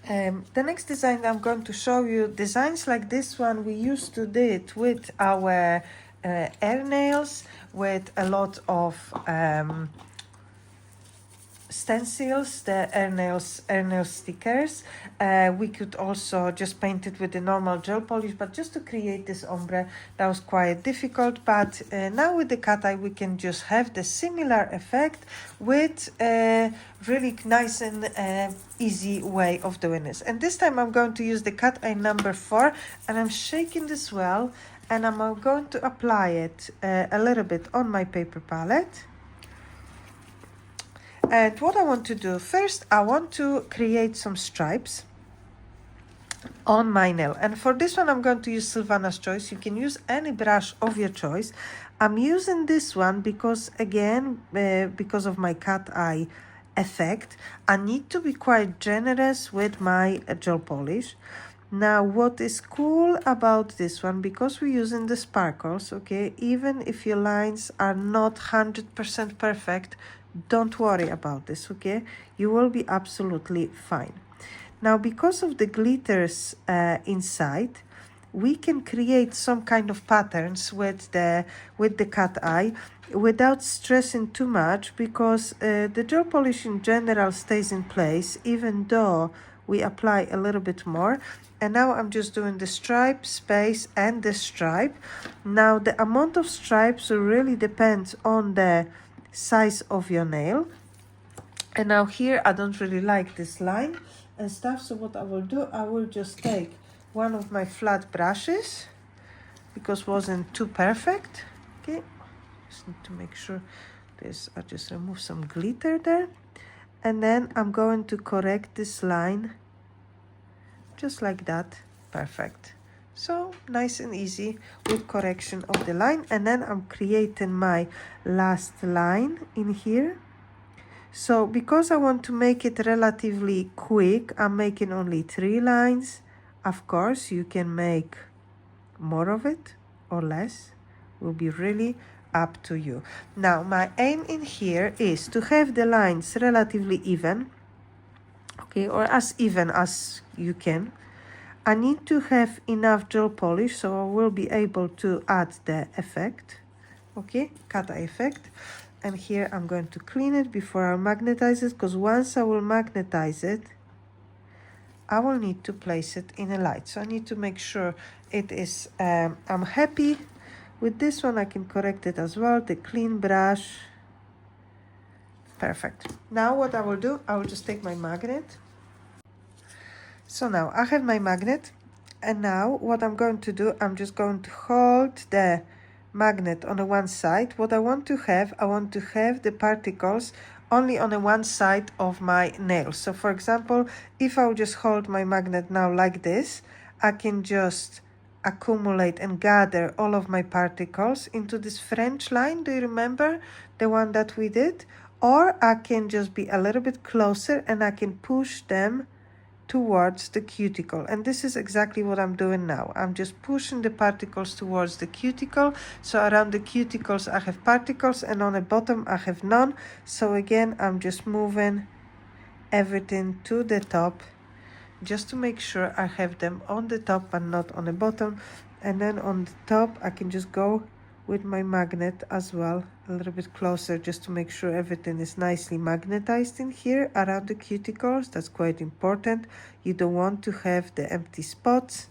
The next design I'm going to show you, designs like this one we used to do it with our air nails, with a lot of stencils, the air nail stickers. We could also just paint it with the normal gel polish, but just to create this ombre, that was quite difficult. But now with the cat eye, we can just have the similar effect with a really nice and easy way of doing this. And this time I'm going to use the cat eye number 4, and I'm shaking this well, and I'm going to apply it a little bit on my paper palette. And what I want to do first, I want to create some stripes on my nail. And for this one, I'm going to use Sylvana's Choice. You can use any brush of your choice. I'm using this one because, again, because of my cat eye effect, I need to be quite generous with my gel polish. Now, what is cool about this one, because we're using the sparkles, okay, even if your lines are not 100% perfect, don't worry about this, okay? You will be absolutely fine. Now, because of the glitters inside, we can create some kind of patterns with the cat eye without stressing too much, because the gel polish in general stays in place even though we apply a little bit more. And now I'm just doing the stripe, space, and the stripe. Now the amount of stripes really depends on the size of your nail. And now here I don't really like this line and stuff, so what I will do, I will just take one of my flat brushes, because it wasn't too perfect. Okay, just need to make sure this, I just remove some glitter there, and then I'm going to correct this line just like that. Perfect. So nice and easy with correction of the line. And then I'm creating my last line in here. So because I want to make it relatively quick, I'm making only 3 lines. Of course, you can make more of it or less. Will be really up to you. Now, my aim in here is to have the lines relatively even, okay, or as even as you can. I need to have enough gel polish, so I will be able to add the effect, okay, cat eye effect. And here I'm going to clean it before I magnetize it, because once I will magnetize it, I will need to place it in a light. So I need to make sure it is, I'm happy with this one. I can correct it as well, the clean brush. Perfect. Now what I will do, I will just take my magnet. So now I have my magnet, and now what I'm going to do, I'm just going to hold the magnet on the one side. What I want to have the particles only on the one side of my nail. So for example, if I will just hold my magnet now like this, I can just accumulate and gather all of my particles into this French line. Do you remember the one that we did? Or I can just be a little bit closer and I can push them towards the cuticle, and this is exactly what I'm doing now. I'm just pushing the particles towards the cuticle. So around the cuticles I have particles, and on the bottom I have none. So again, I'm just moving everything to the top just to make sure I have them on the top and not on the bottom. And then on the top I can just go with my magnet as well a little bit closer, just to make sure everything is nicely magnetized in here around the cuticles. That's quite important. You don't want to have the empty spots.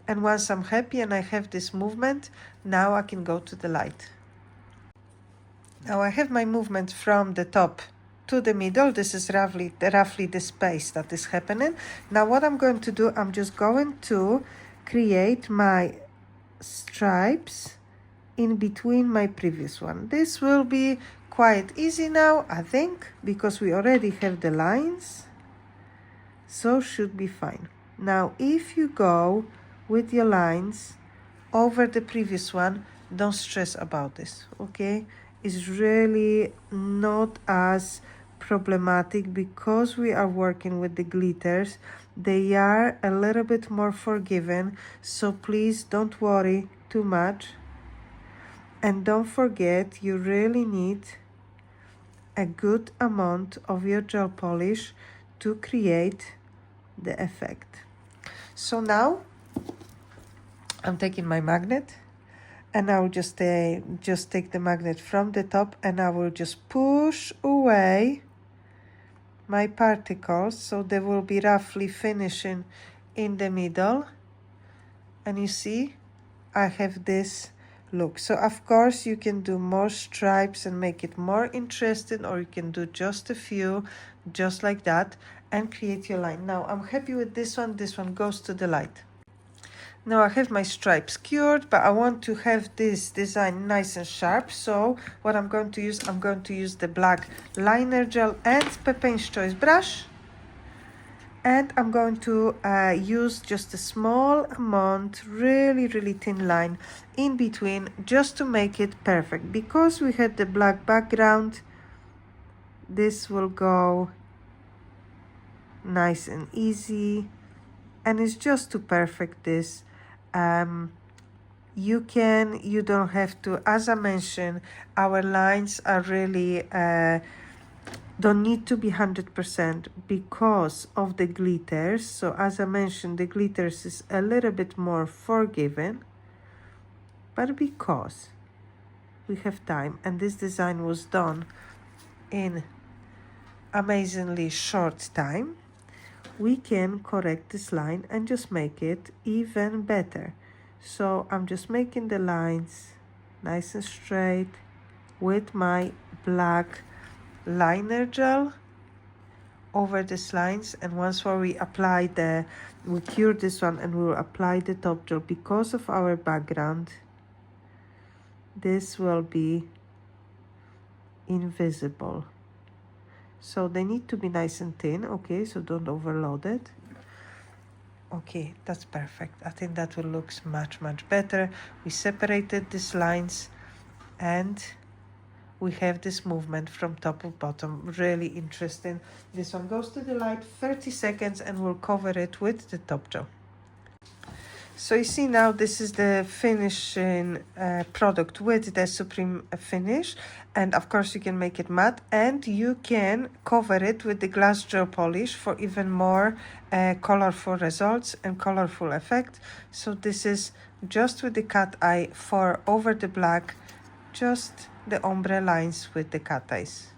And once I'm happy and I have this movement, now I can go to the light. Now I have my movement from the top to the middle. This is roughly the space that is happening. Now what I'm going to do, I'm just going to create my stripes in between my previous one. This will be quite easy now, I think, because we already have the lines, so should be fine. Now if you go with your lines over the previous one, don't stress about this, okay? It's really not as problematic because we are working with the glitters. They are a little bit more forgiving, so please don't worry too much. And don't forget, you really need a good amount of your gel polish to create the effect. So now I'm taking my magnet, and I will just take the magnet from the top, and I will just push away my particles so they will be roughly finishing in the middle. And you see, I have this look. So of course you can do more stripes and make it more interesting, or you can do just a few, just like that, and create your line. Now I'm happy with this one. This one goes to the light. Now I have my stripes cured, but I want to have this design nice and sharp. So what I'm going to use the black liner gel and Pepin's Choice brush. And I'm going to use just a small amount, really thin line in between, just to make it perfect. Because we had the black background, this will go nice and easy, and it's just to perfect this. You don't have to, as I mentioned, our lines are really don't need to be 100% because of the glitters. So as I mentioned, the glitters is a little bit more forgiving, but because we have time and this design was done in amazingly short time, we can correct this line and just make it even better. So I'm just making the lines nice and straight with my black liner gel over these lines. And once we cure this one and we'll apply the top gel, because of our background, this will be invisible. So they need to be nice and thin, okay? So don't overload it. Okay, that's perfect. I think that will look much better. We separated these lines and we have this movement from top to bottom. Really interesting. This one goes to the light 30 seconds and we'll cover it with the top gel. So you see now this is the finishing product with the Supreme finish. And of course you can make it matte, and you can cover it with the glass gel polish for even more colorful results and colorful effect. So this is just with the cat eye for over the black, just the ombre lines with the cat eyes.